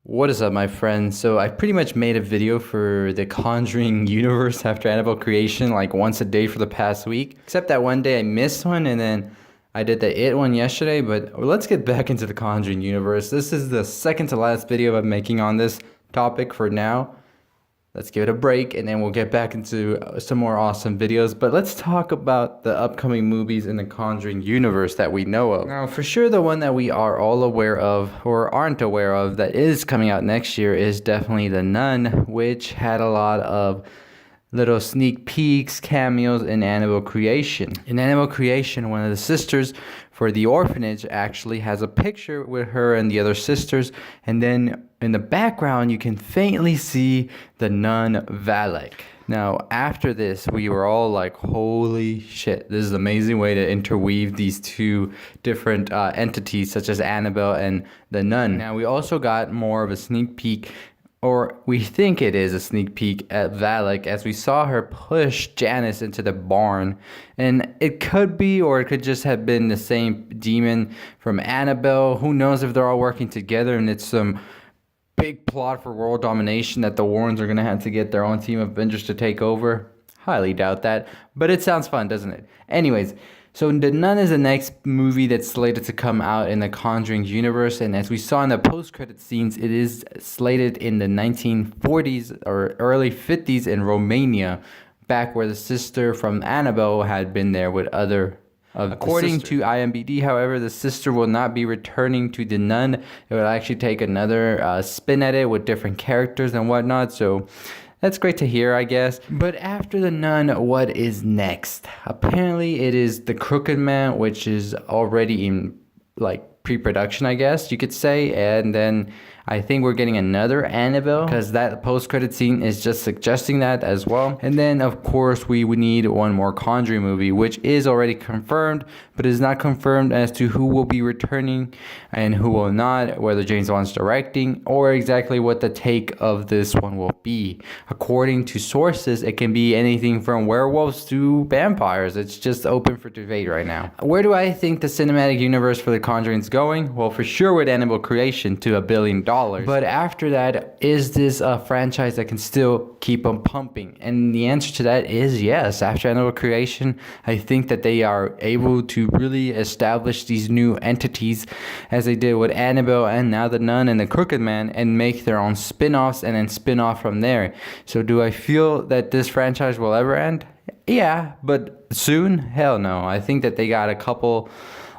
What is up, my friends? So I pretty much made a video for the Conjuring universe after Annabelle creation like once a day for the past week. Except that one day I missed one and then I did the It one yesterday, but let's get back into the Conjuring universe. This is the second to last video I'm making on this topic for now. Let's give it a break and then we'll get back into some more awesome videos. But let's talk about the upcoming movies in the Conjuring universe that we know of. Now, for sure, the one that we are all aware of or aren't aware of that is coming out next year is definitely The Nun, which had a lot of little sneak peeks, cameos in Annabelle Creation. In Annabelle Creation, one of the sisters for the orphanage actually has a picture with her and the other sisters, and then in the background you can faintly see the nun Valak. Now, after this, we were all like, holy shit, this is an amazing way to interweave these two different entities such as Annabelle and the nun. Now, we also got more of a sneak peek, or we think it is a sneak peek at Valak, as we saw her push Janice into the barn. And it could be, or it could just have been the same demon from Annabelle. Who knows if they're all working together and it's some big plot for world domination that the Warrens are going to have to get their own team of Avengers to take over. Highly doubt that, but it sounds fun, doesn't it? Anyways, so The Nun is the next movie that's slated to come out in the Conjuring universe, and as we saw in the post-credit scenes, it is slated in the 1940s or early 50s in Romania, back where the sister from Annabelle had been there with other of According to IMDb, however, the sister will not be returning to The Nun. It will actually take another spin at it with different characters and whatnot, so that's great to hear, I guess. But after The Nun, what is next? Apparently, it is The Crooked Man, which is already in, like, pre-production, I guess you could say. And then I think we're getting another Annabelle, because that post-credit scene is just suggesting that as well. And then, of course, we would need one more Conjuring movie, which is already confirmed, but is not confirmed as to who will be returning and who will not, whether James Wan's directing, or exactly what the take of this one will be. According to sources, it can be anything from werewolves to vampires. It's just open for debate right now. Where do I think the cinematic universe for The Conjuring is going? Well, for sure with Annabelle Creation to $1 billion. But after that, is this a franchise that can still keep on pumping? And the answer to that is yes. After Annabelle Creation, I think that they are able to really establish these new entities as they did with Annabelle and now The Nun and The Crooked Man, and make their own spin-offs and then spin off from there. So do I feel that this franchise will ever end? Yeah, but soon? Hell no. I think that they got a couple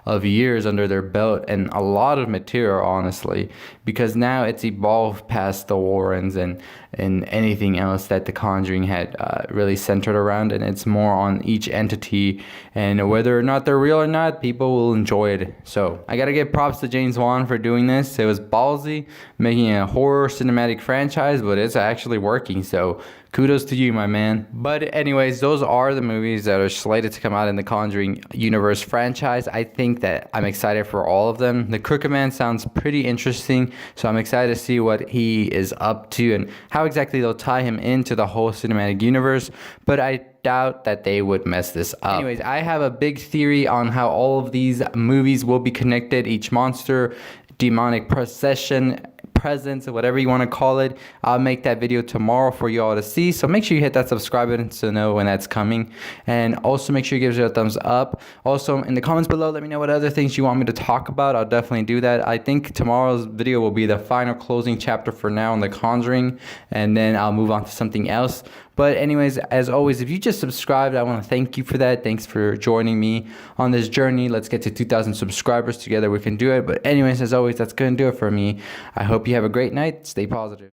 of years under their belt and a lot of material, honestly, because now it's evolved past the Warrens and anything else that The Conjuring had really centered around, and it's more on each entity, and whether or not they're real or not, people will enjoy it. So I gotta give props to James Wan for doing this. It was ballsy, making a horror cinematic franchise, but it's actually working, so kudos to you, my man. But anyways, those are the movies that are slated to come out in the Conjuring universe franchise. I think that I'm excited for all of them. The Crooked Man sounds pretty interesting, so I'm excited to see what he is up to and how exactly they'll tie him into the whole cinematic universe. But I doubt that they would mess this up. Anyways, I have a big theory on how all of these movies will be connected. Each monster, demonic possession, presence, or whatever you want to call it. I'll make that video tomorrow for you all to see, so make sure you hit that subscribe button to know when that's coming, and also make sure you give it a thumbs up. Also in the comments below, let me know what other things you want me to talk about. I'll definitely do that. I think tomorrow's video will be the final closing chapter for now on The Conjuring, and then I'll move on to something else. But anyways, as always, if you just subscribed, I want to thank you for that. Thanks for joining me on this journey. Let's get to 2,000 subscribers together. We can do it. But anyways, as always, that's going to do it for me. I hope you have a great night. Stay positive.